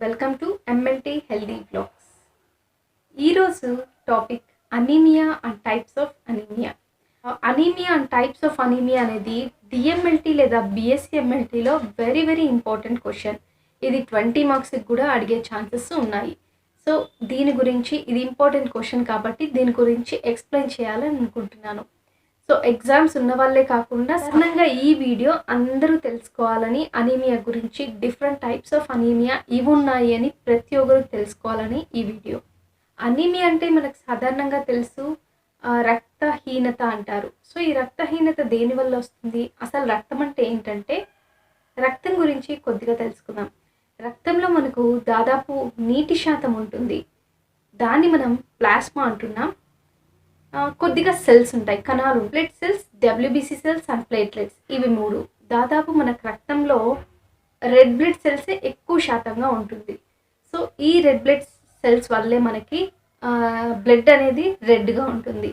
Welcome to MLT healthy blogs. ఈరోజు topic anaemia and types of anaemia. Anaemia and types of anaemia అనేది DMLT లేదా BSc ఎంఎల్టీలో very important question. ఇది 20 మార్క్స్కి కూడా అడిగే ఛాన్సెస్ ఉన్నాయి. సో దీని గురించి ఇది ఇంపార్టెంట్ క్వశ్చన్ కాబట్టి దీని గురించి ఎక్స్ప్లెయిన్ చేయాలని అనుకుంటున్నాను. సో ఎగ్జామ్స్ ఉన్న వాళ్ళే కాకుండా సాధారణంగా ఈ వీడియో అందరూ తెలుసుకోవాలని, అనీమియా గురించి డిఫరెంట్ టైప్స్ ఆఫ్ అనీమియా ఇవి ఉన్నాయి అని ప్రతి ఒక్కరు తెలుసుకోవాలని ఈ వీడియో. అనీమియా అంటే మనకు సాధారణంగా తెలుసు, రక్తహీనత అంటారు. సో ఈ రక్తహీనత దేనివల్ల వస్తుంది, అసలు రక్తం అంటే ఏంటంటే రక్తం గురించి కొద్దిగా తెలుసుకుందాం. రక్తంలో మనకు దాదాపు నీటి శాతం ఉంటుంది, దాన్ని మనం ప్లాస్మా అంటున్నాం. కొద్దిగా సెల్స్ ఉంటాయి, కణాలు, blood cells, WBC cells and platelets, ఇవి 3. దాదాపు మనకు రక్తంలో రెడ్ బ్లడ్ సెల్సే ఎక్కువ శాతంగా ఉంటుంది. సో ఈ రెడ్ బ్లడ్ సెల్స్ వల్లే మనకి బ్లడ్ అనేది రెడ్గా ఉంటుంది.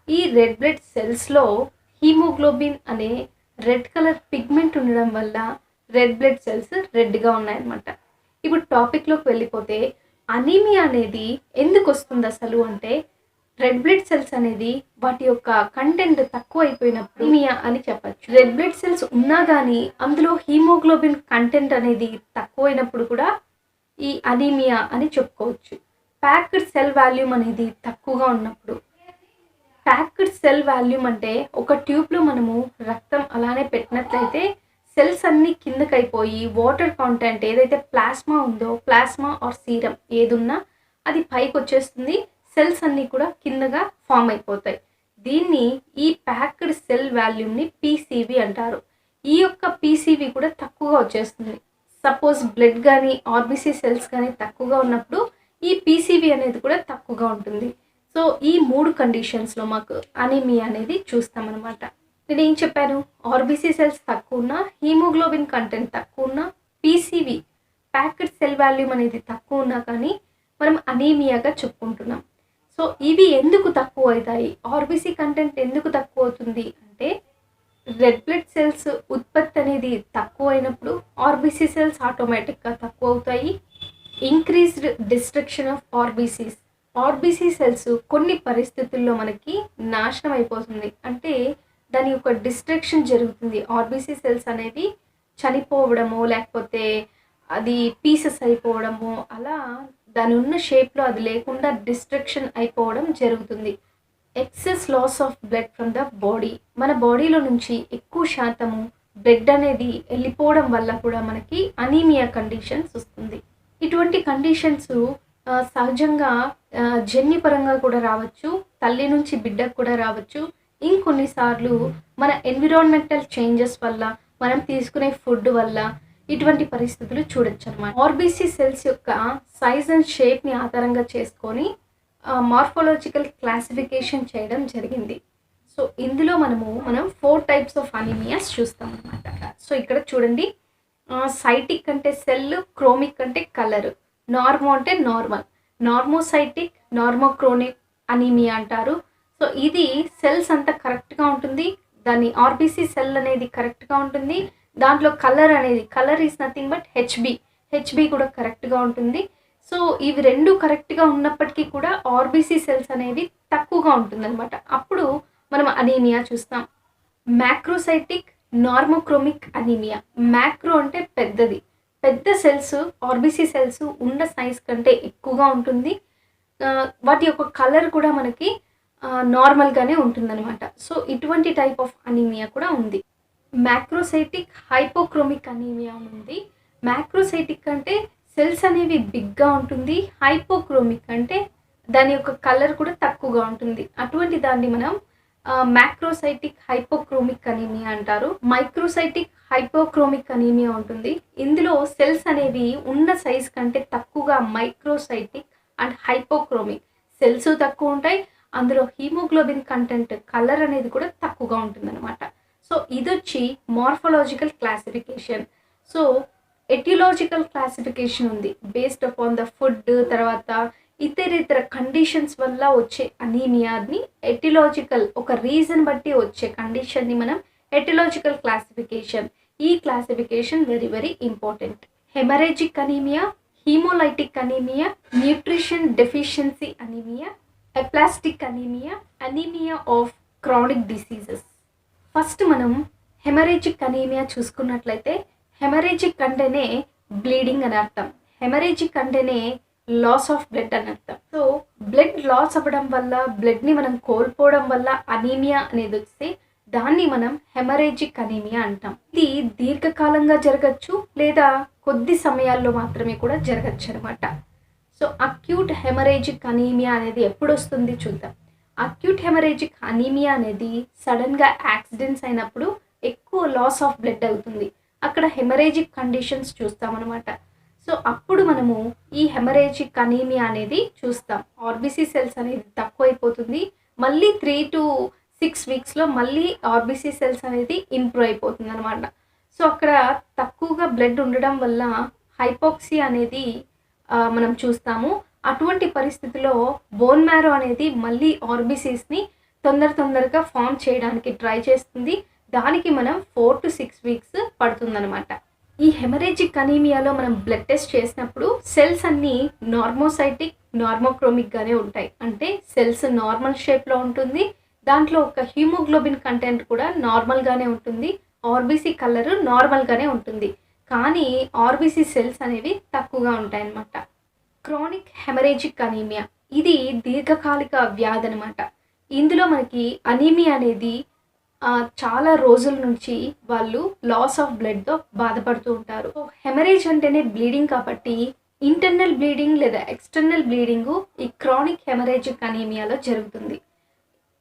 ఈ రెడ్ బ్లడ్ సెల్స్లో హీమోగ్లోబిన్ అనే రెడ్ కలర్ పిగ్మెంట్ ఉండడం వల్ల రెడ్ బ్లడ్ సెల్స్ రెడ్గా ఉన్నాయన్నమాట. ఇప్పుడు టాపిక్లోకి వెళ్ళిపోతే అనీమియా అనేది ఎందుకు వస్తుంది అసలు అంటే, రెడ్ బ్లడ్ సెల్స్ అనేది వాటి యొక్క కంటెంట్ తక్కువ అయిపోయినప్పుడు అనీమియా అని చెప్పచ్చు. రెడ్ బ్లడ్ సెల్స్ ఉన్నా కానీ అందులో హీమోగ్లోబిన్ కంటెంట్ అనేది తక్కువైనప్పుడు కూడా ఈ అనీమియా అని చెప్పుకోవచ్చు. ప్యాక్డ్ సెల్ వాల్యూమ్ అనేది తక్కువగా ఉన్నప్పుడు, ప్యాక్డ్ సెల్ వాల్యూమ్ అంటే ఒక ట్యూబ్లో మనము రక్తం అలానే పెట్టినట్లయితే సెల్స్ అన్నీ కిందకైపోయి వాటర్ కాంటెంట్ ఏదైతే ప్లాస్మా ఉందో, ప్లాస్మా ఆర్ సీరం ఏదున్నా అది పైకి వచ్చేస్తుంది, సెల్స్ అన్నీ కూడా కిందగా ఫామ్ అయిపోతాయి. దీన్ని ఈ ప్యాక్డ్ సెల్ వాల్యూమ్ని పీసీవీ అంటారు. ఈ యొక్క పీసీవీ కూడా తక్కువగా వచ్చేస్తుంది. సపోజ్ బ్లడ్ కానీ ఆర్బీసీ సెల్స్ కానీ తక్కువగా ఉన్నప్పుడు ఈ పీసీవీ అనేది కూడా తక్కువగా ఉంటుంది. సో ఈ 3 కండిషన్స్లో మాకు అనీమియా అనేది చూస్తామన్నమాట. నేను ఏం చెప్పాను, ఆర్బీసీ సెల్స్ తక్కువ ఉన్నా, హీమోగ్లోబిన్ కంటెంట్ తక్కువ ఉన్నా, పీసీవీ ప్యాక్డ్ సెల్ వాల్యూమ్ అనేది తక్కువ ఉన్నా కానీ మనం అనీమియాగా చెప్పుకుంటున్నాం. సో ఇవి ఎందుకు తక్కువ అవుతాయి, ఆర్బీసీ కంటెంట్ ఎందుకు తక్కువ అవుతుంది అంటే, రెడ్ బ్లడ్ సెల్స్ ఉత్పత్తి అనేది తక్కువ అయినప్పుడు ఆర్బీసీ సెల్స్ ఆటోమేటిక్గా తక్కువ అవుతాయి. Increased destruction of RBCs, RBC cells కొన్ని పరిస్థితుల్లో మనకి నాశనం అయిపోతుంది. అంటే దాని యొక్క డిస్ట్రక్షన్ జరుగుతుంది. ఆర్బీసీ సెల్స్ అనేవి చనిపోవడము, లేకపోతే అది పీసెస్ అయిపోవడము, అలా దాని ఉన్న షేప్లో అది లేకుండా డిస్ట్రక్షన్ అయిపోవడం జరుగుతుంది. Excess loss of blood from the body, మన బాడీలో నుంచి ఎక్కువ శాతము బ్లడ్ అనేది వెళ్ళిపోవడం వల్ల కూడా మనకి అనీమియా కండిషన్స్ వస్తుంది. ఇటువంటి కండిషన్స్ సహజంగా జన్యుపరంగా కూడా రావచ్చు, తల్లి నుంచి బిడ్డకు కూడా రావచ్చు. ఇంకొన్నిసార్లు మన ఎన్విరాన్మెంటల్ చేంజెస్ వల్ల, మనం తీసుకునే ఫుడ్ వల్ల ఇటువంటి పరిస్థితులు చూడొచ్చు అనమాట. ఆర్బీసీ సెల్స్ యొక్క సైజ్ అండ్ షేప్ని ఆధారంగా చేసుకొని మార్ఫోలాజికల్ క్లాసిఫికేషన్ చేయడం జరిగింది. సో ఇందులో మనం 4 టైప్స్ ఆఫ్ అనీమియాస్ చూస్తాం అనమాట. సో ఇక్కడ చూడండి, సైటిక్ అంటే సెల్, క్రోమిక్ అంటే కలర్, నార్మో అంటే నార్మల్, నార్మోసైటిక్, నార్మోక్రోనిక్ అనీమియా అంటారు. సో ఇది సెల్స్ అంతా కరెక్ట్గా ఉంటుంది, దాని ఆర్బీసీ సెల్ అనేది కరెక్ట్గా ఉంటుంది, దాంట్లో colour is nothing but HB కూడా కరెక్ట్గా ఉంటుంది. సో ఇవి 2 కరెక్ట్గా ఉన్నప్పటికీ కూడా ఆర్బీసీ సెల్స్ అనేవి తక్కువగా ఉంటుందన్నమాట. అప్పుడు మనం అనీమియా చూస్తాం. మ్యాక్రోసైటిక్, నార్మోక్రోమిక్ అనీమియా. మ్యాక్రో అంటే పెద్దది, పెద్ద సెల్స్ ఆర్బీసీ సెల్స్ ఉన్న సైజ్ కంటే ఎక్కువగా ఉంటుంది. వాటి యొక్క కలర్ కూడా మనకి నార్మల్గానే ఉంటుందన్నమాట. సో ఇటువంటి టైప్ ఆఫ్ అనీమియా కూడా ఉంది. మ్యాక్రోసైటిక్ హైపోక్రోమిక్ అనీమియా ఉంది. మ్యాక్రోసైటిక్ అంటే సెల్స్ అనేవి బిగ్గా ఉంటుంది, హైపోక్రోమిక్ అంటే దాని యొక్క కలర్ కూడా తక్కువగా ఉంటుంది. అటువంటి దాన్ని మనం మ్యాక్రోసైటిక్ హైపోక్రోమిక్ అనీమియా అంటారు. మైక్రోసైటిక్ హైపోక్రోమిక్ అనీమియా ఉంటుంది. ఇందులో సెల్స్ అనేవి ఉన్న సైజ్ కంటే తక్కువగా మైక్రోసైటిక్ అండ్ హైపోక్రోమిక్, సెల్స్ తక్కువ ఉంటాయి, అందులో హీమోగ్లోబిన్ కంటెంట్ కలర్ అనేది కూడా తక్కువగా ఉంటుందన్నమాట. సో ఇది వచ్చి morphological classification. So aetiological classification ఉంది, బేస్డ్ అపాన్ ద ఫుడ్, తర్వాత ఇతర కండిషన్స్ వల్ల వచ్చే అనీమియాని ఎటియోలాజికల్, ఒక రీజన్ బట్టి వచ్చే కండిషన్ని మనం ఎటియోలాజికల్ క్లాసిఫికేషన్. ఈ classification very important. Haemorrhagic anaemia, haemolytic anaemia, nutrition deficiency anaemia, aplastic anaemia, anaemia of chronic diseases. First మనం హెమరేజిక్ అనీమియా చూసుకున్నట్లయితే హెమరేజిక్ అంటేనే బ్లీడింగ్ అని అర్థం. హెమరేజిక్ అంటేనే లాస్ ఆఫ్ బ్లడ్ అని అర్థం. సో బ్లడ్ లాస్ అవ్వడం వల్ల, బ్లడ్ని మనం కోల్పోవడం వల్ల అనీమియా అనేది వస్తే దాన్ని మనం హెమరేజిక్ అనీమియా అంటాం. ఇది దీర్ఘకాలంగా జరగచ్చు లేదా కొద్ది సమయాల్లో మాత్రమే కూడా జరగచ్చు అనమాట. సో అక్యూట్ హెమరేజిక్ అనీమియా అనేది ఎప్పుడు వస్తుంది చూద్దాం. అక్యూట్ హెమరేజిక్ అనీమియా అనేది సడన్గా యాక్సిడెంట్స్ అయినప్పుడు ఎక్కువ లాస్ ఆఫ్ బ్లడ్ అవుతుంది. అక్కడ హెమరేజిక్ కండిషన్స్ చూస్తామన్నమాట. సో అప్పుడు మనము ఈ హెమరేజిక్ అనీమియా అనేది చూస్తాం. ఆర్బీసీ సెల్స్ అనేది తక్కువైపోతుంది. మళ్ళీ 3 to 6 వీక్స్లో మళ్ళీ ఆర్బీసీ సెల్స్ అనేది ఇంప్రూవ్ అయిపోతుంది అనమాట. సో అక్కడ తక్కువగా బ్లడ్ ఉండడం వల్ల హైపోక్సీ అనేది మనం చూస్తాము. అటువంటి పరిస్థితిలో బోన్ మ్యారో అనేది మళ్ళీ ఆర్బీసీస్ని తొందరగా ఫామ్ చేయడానికి ట్రై చేస్తుంది. దానికి మనం 4 to 6 వీక్స్ పడుతుందన్నమాట. ఈ హెమరేజిక్ అనీమియాలో మనం బ్లడ్ టెస్ట్ చేసినప్పుడు సెల్స్ అన్నీ నార్మోసైటిక్, నార్మోక్రోమిక్గానే ఉంటాయి. అంటే సెల్స్ నార్మల్ షేప్లో ఉంటుంది. దాంట్లో ఒక హీమోగ్లోబిన్ కంటెంట్ కూడా నార్మల్గానే ఉంటుంది. ఆర్బీసీ కలర్ నార్మల్గానే ఉంటుంది. కానీ ఆర్బీసీ సెల్స్ అనేవి తక్కువగా ఉంటాయన్నమాట. క్రానిక్ హెమరేజిక్ అనీమియా ఇది దీర్ఘకాలిక వ్యాధి అనమాట. ఇందులో మనకి అనీమియా అనేది చాలా రోజుల నుంచి వాళ్ళు లాస్ ఆఫ్ బ్లడ్తో బాధపడుతూ ఉంటారు. హెమరేజ్ అంటేనే బ్లీడింగ్ కాబట్టి ఇంటర్నల్ బ్లీడింగ్ లేదా ఎక్స్టర్నల్ బ్లీడింగ్ ఈ క్రానిక్ హెమరేజిక్ అనీమియాలో జరుగుతుంది.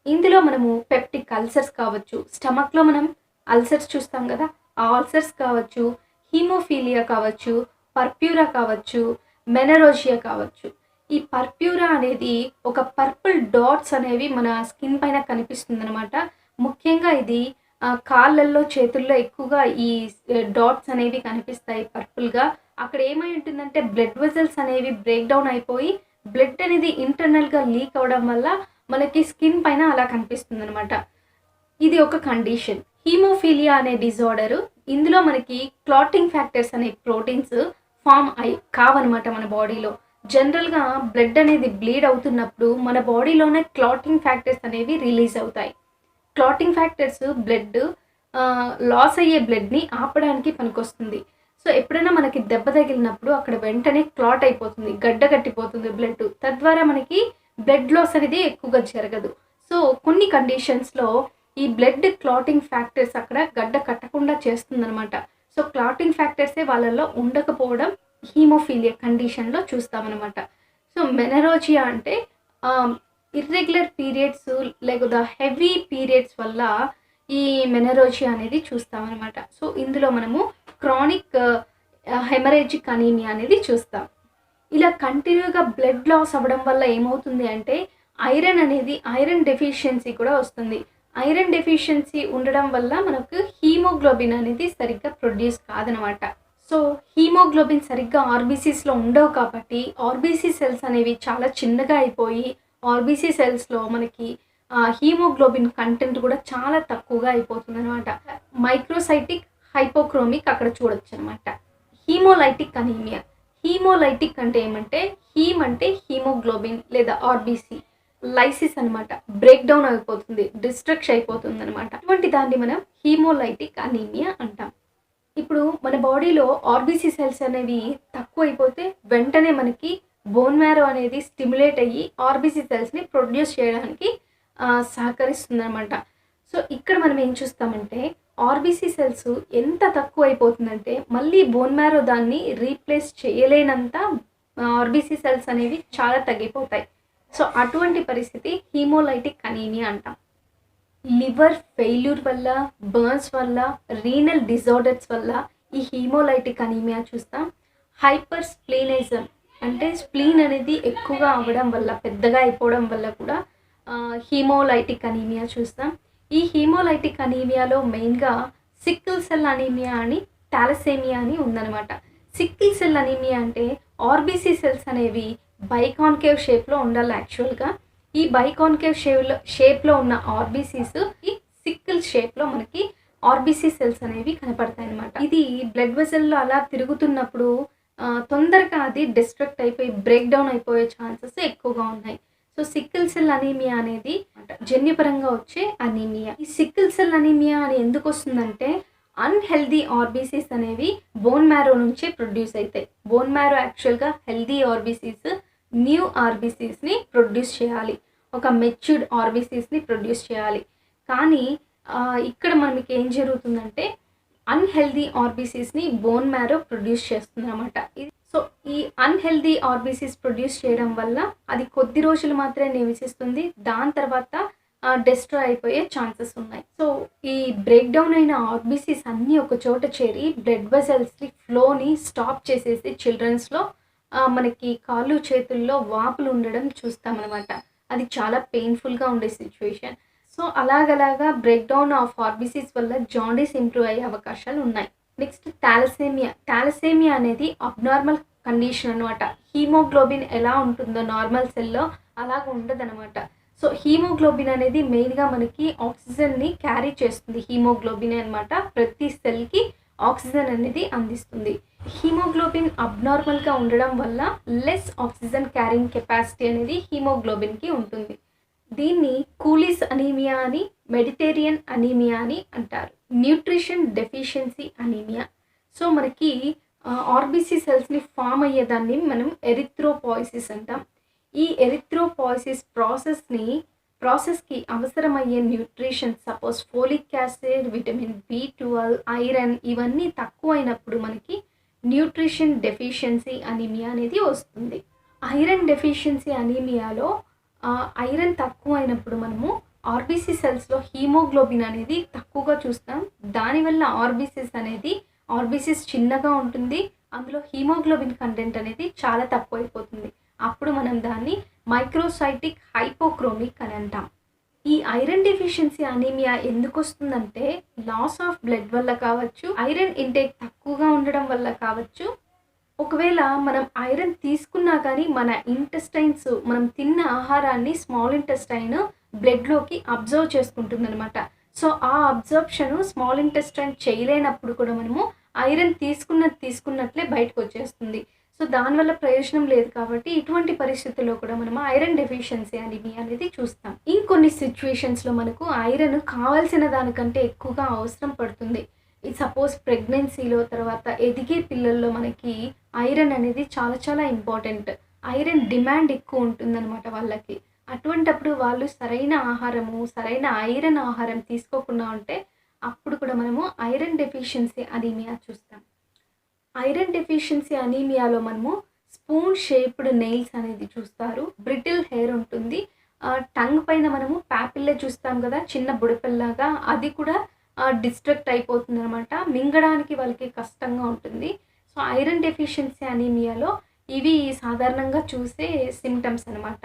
ఇందులో మనము పెప్టిక్ అల్సర్స్ కావచ్చు, స్టమక్లో మనం అల్సర్స్ చూస్తాం కదా, ఆ అల్సర్స్ కావచ్చు, హీమోఫీలియా కావచ్చు, పర్ప్యూరా కావచ్చు, మెనరోజియా కావచ్చు. ఈ పర్ప్యూరా అనేది ఒక పర్పుల్ డాట్స్ అనేవి మన స్కిన్ పైన కనిపిస్తుంది అనమాట. ముఖ్యంగా ఇది కాళ్ళల్లో, చేతుల్లో ఎక్కువగా ఈ డాట్స్ అనేవి కనిపిస్తాయి పర్పుల్గా. అక్కడ ఏమై ఉంటుందంటే బ్లడ్ వెజల్స్ అనేవి బ్రేక్ డౌన్ అయిపోయి బ్లడ్ అనేది ఇంటర్నల్గా లీక్ అవడం వల్ల మనకి స్కిన్ పైన అలా కనిపిస్తుంది అనమాట. ఇది ఒక కండిషన్. హీమోఫీలియా అనే డిజార్డర్. ఇందులో మనకి క్లాటింగ్ ఫ్యాక్టర్స్ అనే ప్రోటీన్స్ ఫామ్ కావన్నమాట మన బాడీలో. జనరల్గా బ్లడ్ అనేది బ్లీడ్ అవుతున్నప్పుడు మన బాడీలోనే క్లాటింగ్ ఫ్యాక్టర్స్ అనేవి రిలీజ్ అవుతాయి. క్లాటింగ్ ఫ్యాక్టర్స్ బ్లడ్ లాస్ అయ్యే బ్లడ్ని ఆపడానికి పనికొస్తుంది. సో ఎప్పుడైనా మనకి దెబ్బ తగిలినప్పుడు అక్కడ వెంటనే క్లాట్ అయిపోతుంది, గడ్డ కట్టిపోతుంది బ్లడ్. తద్వారా మనకి బ్లడ్ లాస్ అనేది ఎక్కువగా జరగదు. సో కొన్ని కండిషన్స్లో ఈ బ్లడ్ క్లాటింగ్ ఫ్యాక్టర్స్ అక్కడ గడ్డ కట్టకుండా చేస్తుందనమాట. సో క్లాటింగ్ ఫ్యాక్టర్సే వాళ్ళల్లో ఉండకపోవడం హీమోఫీలియా కండిషన్లో చూస్తామన్నమాట. సో మెనరోజియా అంటే ఇర్రెగ్యులర్ పీరియడ్స్ లేకపోతే హెవీ పీరియడ్స్ వల్ల ఈ మెనరోజియా అనేది చూస్తామన్నమాట. సో ఇందులో మనము క్రానిక్ హెమరేజిక్ అనీమియా అనేది చూస్తాం. ఇలా కంటిన్యూగా బ్లడ్ లాస్ అవ్వడం వల్ల ఏమవుతుంది అంటే ఐరన్ డెఫిషియన్సీ కూడా వస్తుంది. ఐరన్ డెఫిషియన్సీ ఉండడం వల్ల మనకు హీమోగ్లోబిన్ అనేది సరిగ్గా ప్రొడ్యూస్ కాదనమాట. సో హీమోగ్లోబిన్ సరిగ్గా ఆర్బీసీస్లో ఉండవు కాబట్టి ఆర్బీసీ సెల్స్ అనేవి చాలా చిన్నగా అయిపోయి ఆర్బీసీ సెల్స్లో మనకి హీమోగ్లోబిన్ కంటెంట్ కూడా చాలా తక్కువగా అయిపోతుంది అనమాట. మైక్రోసైటిక్, హైపోక్రోమిక్ అక్కడ చూడొచ్చు అనమాట. Haemolytic anaemia. హీమోలైటిక్ అంటే ఏమంటే హీమ్ అంటే హీమోగ్లోబిన్ లేదా ఆర్బీసీ, లైసిస్ అనమాట, బ్రేక్ డౌన్ అయిపోతుంది, డిస్ట్రక్ట్ అయిపోతుంది అనమాట. అటువంటి దాన్ని మనం హీమోలైటిక్ అనీమియా అంటాం. ఇప్పుడు మన బాడీలో ఆర్బీసీ సెల్స్ అనేవి తక్కువ అయిపోతే వెంటనే మనకి బోన్ మ్యారో అనేది స్టిమ్యులేట్ అయ్యి ఆర్బీసీ సెల్స్ని ప్రొడ్యూస్ చేయడానికి సహకరిస్తుంది అనమాట. సో ఇక్కడ మనం ఏం చూస్తామంటే ఆర్బీసీ సెల్స్ ఎంత తక్కువ అయిపోతుందంటే మళ్ళీ బోన్ మ్యారో దాన్ని రీప్లేస్ చేయలేనంత ఆర్బీసీ సెల్స్ అనేవి చాలా తగ్గిపోతాయి. సో అటువంటి పరిస్థితి హీమోలైటిక్ అనీమియా అంటాం. లివర్ ఫెయిల్యూర్ వల్ల, బర్న్స్ వల్ల, రీనల్ డిజార్డర్స్ వల్ల ఈ హీమోలైటిక్ అనీమియా చూస్తాం. హైపర్ స్ప్లీనిజం అంటే స్ప్లీన్ అనేది ఎక్కువగా అవ్వడం వల్ల, పెద్దగా అయిపోవడం వల్ల కూడా హీమోలైటిక్ అనీమియా చూస్తాం. ఈ హీమోలైటిక్ అనీమియాలో మెయిన్గా సిక్కిల్ సెల్ అనీమియా అని, థాలసేమియా అని ఉందన్నమాట. సిక్కిల్ సెల్ అనీమియా అంటే ఆర్బీసీ సెల్స్ అనేవి బైకాన్కేవ్ షేప్లో ఉండాలి యాక్చువల్గా. ఈ బైకాన్కేవ్ షేప్లో ఉన్న ఆర్బీసీస్ ఈ సిక్కిల్ షేప్లో మనకి ఆర్బీసీ సెల్స్ అనేవి కనపడతాయి అనమాట. ఇది బ్లడ్ వెసల్లో అలా తిరుగుతున్నప్పుడు తొందరగా అది డిస్ట్రక్ట్ అయిపోయి బ్రేక్ డౌన్ అయిపోయే ఛాన్సెస్ ఎక్కువగా ఉన్నాయి. సో సికిల్ సెల్ అనీమియా అనేది జన్యుపరంగా వచ్చే అనీమియా. ఈ సికిల్ సెల్ అనీమియా అని ఎందుకు వస్తుందంటే అన్‌హెల్తీ ఆర్బీసీస్ అనేవి బోన్ మ్యారో నుంచే ప్రొడ్యూస్ అయితాయి. బోన్ మ్యారో యాక్చువల్‌గా హెల్తీ ఆర్బీసీస్, న్యూ ఆర్బీసీస్‌ని ప్రొడ్యూస్ చేయాలి. ఒక మెచ్యూర్డ్ ఆర్బీసీస్‌ని ప్రొడ్యూస్ చేయాలి. కానీ ఇక్కడ మనకి ఏం జరుగుతుందంటే అన్‌హెల్తీ ఆర్బీసీస్‌ని బోన్ మ్యారో ప్రొడ్యూస్ చేస్తుందన్నమాట. సో ఈ అన్‌హెల్తీ ఆర్బీసీస్ ప్రొడ్యూస్ చేయడం వల్ల అది కొద్ది రోజులు మాత్రమే నివసిస్తుంది. దాని తర్వాత డిస్ట్రాయ్ అయిపోయే ఛాన్సెస్ ఉన్నాయి. సో ఈ బ్రేక్ డౌన్ అయిన ఆర్బీసీస్ అన్నీ ఒక చోట చేరి బ్లడ్ వెసల్స్‌ని ఫ్లోని స్టాప్ చేసేసి చిల్డ్రన్స్‌లో మనకి కాళ్ళు చేతుల్లో వాపులు ఉండడం చూస్తామన్నమాట. అది చాలా పెయిన్‌ఫుల్‌గా ఉండే సిచ్యువేషన్. సో అలాగలాగా బ్రేక్ డౌన్ ఆఫ్ ఆర్బీసీస్ వల్ల జాండీస్ ఇంప్రూవ్ అయ్యే అవకాశాలు ఉన్నాయి. Next thalassaemia. థాలసేమియా అనేది అబ్నార్మల్ కండిషన్ అనమాట. హీమోగ్లోబిన్ ఎలా ఉంటుందో నార్మల్ సెల్‌లో అలాగ ఉండదనమాట. సో హీమోగ్లోబిన్ అనేది మెయిన్‌గా మనకి ఆక్సిజన్‌ని క్యారీ చేస్తుంది. హీమోగ్లోబినే అనమాట. ప్రతి సెల్‌కి ఆక్సిజన్ అనేది అందిస్తుంది. హీమోగ్లోబిన్ అబ్నార్మల్‌గా ఉండడం వల్ల లెస్ ఆక్సిజన్ క్యారింగ్ కెపాసిటీ అనేది హీమోగ్లోబిన్‌కి ఉంటుంది. దీన్ని కూలీస్ అనీమియా అని, మెడిటేరియన్ అనీమియా అని అంటారు. Nutrition deficiency anaemia. సో మనకి ఆర్బీసీ సెల్స్‌ని ఫామ్ అయ్యేదాన్ని మనం ఎరిథ్రోపాయిసిస్ అంటాం. ఈ ఎరిథ్రోపాయిసిస్ ప్రాసెస్‌కి అవసరమయ్యే nutrition suppose folic acid, vitamin B12, iron ఇవన్నీ తక్కువైనప్పుడు మనకి న్యూట్రిషన్ డెఫిషియన్సీ అనీమియా అనేది వస్తుంది. ఐరన్ డెఫిషియన్సీ అనీమియాలో ఐరన్ తక్కువైనప్పుడు మనము ఆర్బీసీ సెల్స్‌లో హీమోగ్లోబిన్ అనేది తక్కువగా చూస్తాం. దానివల్ల ఆర్బీసీస్ చిన్నగా ఉంటుంది. అందులో హీమోగ్లోబిన్ కంటెంట్ అనేది చాలా తక్కువైపోతుంది. అప్పుడు మనం దాన్ని మైక్రోసైటిక్ హైపోక్రోమిక్ అని అంటాం. ఈ ఐరన్ డెఫిషియన్సీ అనీమియా ఎందుకు వస్తుందంటే లాస్ ఆఫ్ బ్లడ్ వల్ల కావచ్చు, ఐరన్ ఇంటేక్ తక్కువగా ఉండడం వల్ల కావచ్చు. ఒకవేళ మనం ఐరన్ తీసుకున్నా కానీ మన ఇంటెస్టైన్స్ మనం తిన్న ఆహారాన్ని స్మాల్ ఇంటెస్టైన్ బ్లడ్‌లోకి అబ్జర్వ్ చేసుకుంటుందనమాట. సో ఆ అబ్జర్ప్షన్ స్మాల్ ఇంటెస్టైన్ చేయలేనప్పుడు కూడా మనము ఐరన్ తీసుకున్నట్లే బయటకు వచ్చేస్తుంది. సో దానివల్ల ప్రయోజనం లేదు కాబట్టి ఇటువంటి పరిస్థితుల్లో కూడా మనం ఐరన్ డెఫిషియన్సీ అనీమియా అనేది చూస్తాం. ఇంకొన్ని సిచ్యువేషన్స్‌లో మనకు ఐరన్ కావాల్సిన దానికంటే ఎక్కువగా అవసరం పడుతుంది. సపోజ్ ప్రెగ్నెన్సీలో తర్వాత ఎదిగే పిల్లల్లో మనకి ఐరన్ అనేది చాలా చాలా ఇంపార్టెంట్. ఐరన్ డిమాండ్ ఎక్కువ ఉంటుందన్నమాట వాళ్ళకి. అటువంటప్పుడు వాళ్ళు సరైన ఐరన్ ఆహారం తీసుకోకుండా ఉంటే అప్పుడు కూడా మనము ఐరన్ డెఫిషియన్సీ అనీమియా చూస్తాం. ఐరన్ డెఫిషియన్సీ అనీమియాలో మనము స్పూన్ షేప్డ్ నెయిల్స్ అనేది చూస్తారు. బ్రిటిల్ హెయిర్ ఉంటుంది. టంగ్ పైన మనము పాపిల్లే చూస్తాం కదా, చిన్న బుడపెల్లాగా, అది కూడా డిస్ట్రక్ట్ అయిపోతుందనమాట. మింగడానికి వాళ్ళకి కష్టంగా ఉంటుంది. సో ఐరన్ డెఫిషియన్సీ అనీమియాలో ఇవి సాధారణంగా చూసే సిమ్టమ్స్ అనమాట.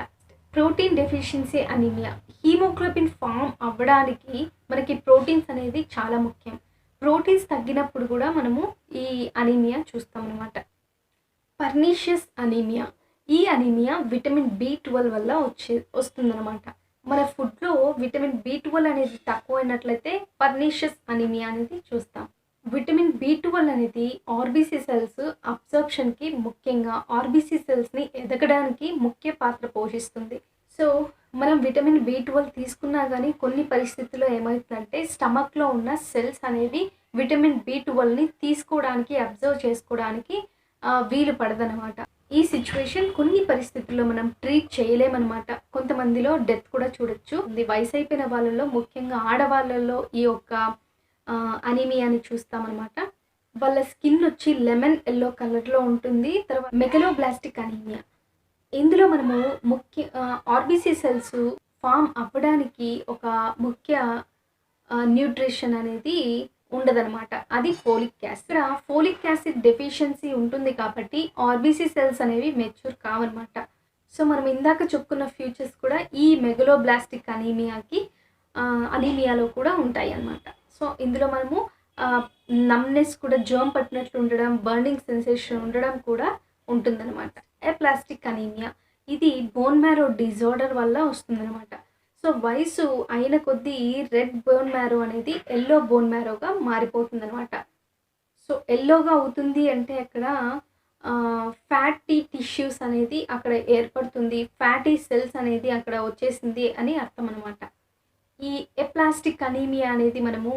Protein deficiency anaemia. Haemoglobin form అవ్వడానికి మనకి ప్రోటీన్స్ అనేది చాలా ముఖ్యం. ప్రోటీన్స్ తగ్గినప్పుడు కూడా మనము ఈ అనీమియా చూస్తామన్నమాట. Pernicious anaemia. ఈ అనీమియా విటమిన్ B12 వల్ల వస్తుందన్నమాట. మన ఫుడ్‌లో విటమిన్ B12 అనేది తక్కువైనట్లయితే పర్నీషియస్ అనీమియా అనేది చూస్తాం. విటమిన్ B12 అనేది ఆర్బీసీ సెల్స్ అబ్సార్ప్షన్‌కి ముఖ్యంగా ఆర్బీసీ సెల్స్‌ని ఎదగడానికి ముఖ్య పాత్ర పోషిస్తుంది. సో మనం విటమిన్ B12 తీసుకున్నా కానీ కొన్ని పరిస్థితుల్లో ఏమవుతుందంటే స్టమక్‌లో ఉన్న సెల్స్ అనేవి విటమిన్ B12ని తీసుకోవడానికి, అబ్జర్వ్ చేసుకోవడానికి వీలు పడదనమాట. ఈ సిచ్యువేషన్ కొన్ని పరిస్థితుల్లో మనం ట్రీట్ చేయలేమనమాట. కొంతమందిలో డెత్ కూడా చూడొచ్చు. వయసు అయిపోయిన వాళ్ళలో ముఖ్యంగా ఆడవాళ్ళలో ఈ యొక్క అనీమియాని చూస్తామన్నమాట. వాళ్ళ స్కిన్ వచ్చి లెమన్ ఎల్లో కలర్‌లో ఉంటుంది. తర్వాత మెగలోబ్లాస్టిక్ అనీమియా. ఇందులో మనము ఆర్బీసీ సెల్స్ ఫామ్ అవ్వడానికి ఒక ముఖ్య న్యూట్రిషన్ అనేది ఉండదనమాట. అది folic acid. Folic acid deficiency ఉంటుంది కాబట్టి ఆర్బీసీ సెల్స్ అనేవి మెచ్యూర్ కావన్నమాట. సో మనం ఇందాక చెప్పుకున్న ఫ్యూచర్స్ కూడా ఈ మెగలోబ్లాస్టిక్ అనీమియాలో కూడా ఉంటాయి అన్నమాట. సో ఇందులో మనము నమ్నెస్ కూడా జర్మ్ పట్టినట్లు ఉండడం, బర్నింగ్ సెన్సేషన్ ఉండడం కూడా ఉంటుందన్నమాట. Aplastic anaemia. ఇది బోన్ మ్యారో డిజార్డర్ వల్ల వస్తుందన్నమాట. సో వయసు అయిన కొద్దీ రెడ్ బోన్ మ్యారో అనేది ఎల్లో బోన్ మ్యారోగా మారిపోతుందన్నమాట. సో ఎల్లోగా అవుతుంది అంటే అక్కడ ఫ్యాటీ టిష్యూస్ అనేది అక్కడ ఏర్పడుతుంది. ఫ్యాటీ సెల్స్ అనేది అక్కడ వచ్చేసింది అని అర్థం అనమాట. ఈ ఎప్లాస్టిక్ అనీమియా అనేది మనము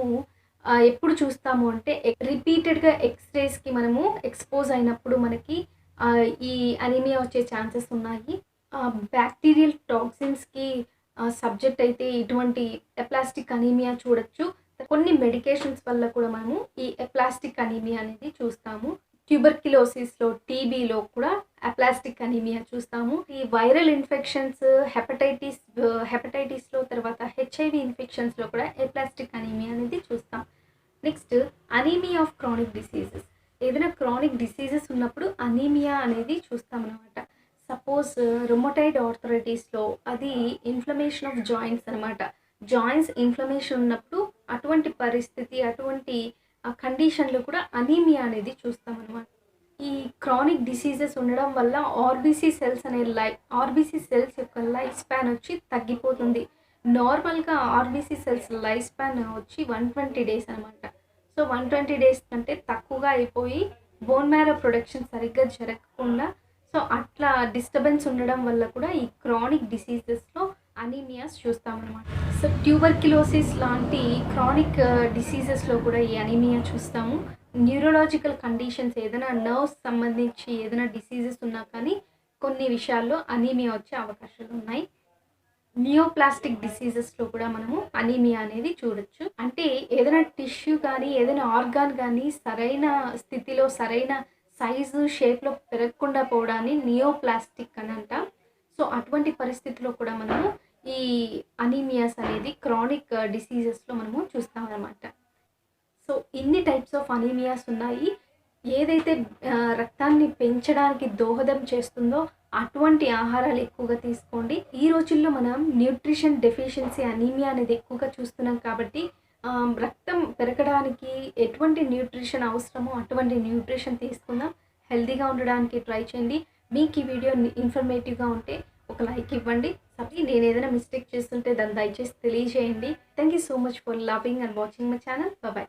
ఎప్పుడు చూస్తాము అంటే రిపీటెడ్‌గా ఎక్స్‌రేస్‌కి మనము ఎక్స్‌పోజ్ అయినప్పుడు మనకి ఈ అనీమియా వచ్చే ఛాన్సెస్ ఉన్నాయి. బ్యాక్టీరియల్ టాక్సిన్స్‌కి సబ్జెక్ట్ అయితే ఇటువంటి ఎప్లాస్టిక్ అనీమియా చూడొచ్చు. కొన్ని మెడికేషన్స్ వల్ల కూడా మనము ఈ ఎప్లాస్టిక్ అనీమియా అనేది చూస్తాము. ట్యూబర్క్యులోసిస్‌లో, టీబీలో కూడా అప్లాస్టిక్ అనీమియా చూస్తాము. ఈ వైరల్ ఇన్ఫెక్షన్స్, హెపటైటిస్‌లో తర్వాత హెచ్ఐవి ఇన్ఫెక్షన్స్‌లో కూడా ఎప్లాస్టిక్ అనీమియా అనేది చూస్తాం. Next anaemia of chronic diseases. ఏదైనా క్రానిక్ డిసీజెస్ ఉన్నప్పుడు అనీమియా అనేది చూస్తామన్నమాట. సపోజ్ రుమటైడ్ ఆర్థరైటిస్‌లో అది ఇన్‌ఫ్లమేషన్ ఆఫ్ జాయింట్స్ అనమాట. జాయింట్స్ ఇన్‌ఫ్లమేషన్ ఉన్నప్పుడు అటువంటి పరిస్థితి, అటువంటి కండిషన్‌లో కూడా అనీమియా అనేది చూస్తామన్నమాట. ఈ క్రానిక్ డిసీజెస్ ఉండడం వల్ల ఆర్బీసీ సెల్స్ యొక్క లైఫ్ స్పాన్ వచ్చి తగ్గిపోతుంది. నార్మల్‌గా ఆర్బీసీ సెల్స్ లైఫ్ స్పాన్ వచ్చి 120 డేస్ అనమాట. సో 120 డేస్ కంటే తక్కువగా అయిపోయి బోన్ మ్యారో ప్రొడక్షన్ సరిగ్గా జరగకుండా సో అట్లా డిస్టర్బెన్స్ ఉండడం వల్ల కూడా ఈ క్రానిక్ డిసీజెస్‌లో అనీమియాస్ చూస్తామన్నమాట. సో ట్యూబర్క్యులోసిస్ లాంటి క్రానిక్ డిసీజెస్‌లో కూడా ఈ అనీమియా చూస్తాము. న్యూరలాజికల్ కండిషన్స్ ఏదైనా నర్వ్స్ సంబంధించి ఏదైనా డిసీజెస్ ఉన్నా కానీ కొన్ని విషయాల్లో అనీమియా వచ్చే అవకాశాలు ఉన్నాయి. నియోప్లాస్టిక్ డిసీజెస్‌లో కూడా మనము అనీమియా అనేది చూడొచ్చు. అంటే ఏదైనా టిష్యూ కానీ, ఏదైనా ఆర్గాన్ కానీ సరైన స్థితిలో, సరైన సైజు, షేప్‌లో పెరగకుండా పోవడాన్ని నియోప్లాస్టిక్ అని అంటాం. సో అటువంటి పరిస్థితిలో కూడా మనము ఈ అనీమియాస్ అనేది క్రానిక్ డిసీజెస్‌లో మనము చూస్తామన్నమాట. సో ఇన్ని టైప్స్ ఆఫ్ అనీమియాస్ ఉన్నాయి. ఏదైతే రక్తాన్ని పెంచడానికి దోహదం చేస్తుందో అటువంటి ఆహారాలు ఎక్కువగా తీసుకోండి. ఈ రోజుల్లో మనం న్యూట్రిషన్ డెఫిషియన్సీ అనీమియా అనేది ఎక్కువగా చూస్తున్నాం కాబట్టి రక్తం పెరగడానికి ఎటువంటి న్యూట్రిషన్ అవసరమో అటువంటి న్యూట్రిషన్ తీసుకుందాం. హెల్తీగా ఉండడానికి ట్రై చేయండి. మీకు ఈ వీడియో ఇన్ఫర్మేటివ్‌గా ఉంటే ఒక లైక్ ఇవ్వండి. నేను ఏదైనా మిస్టేక్ చేస్తుంటే దాన్ని దయచేసి తెలియజేయండి. Thank you so much for loving and watching my channel. By by.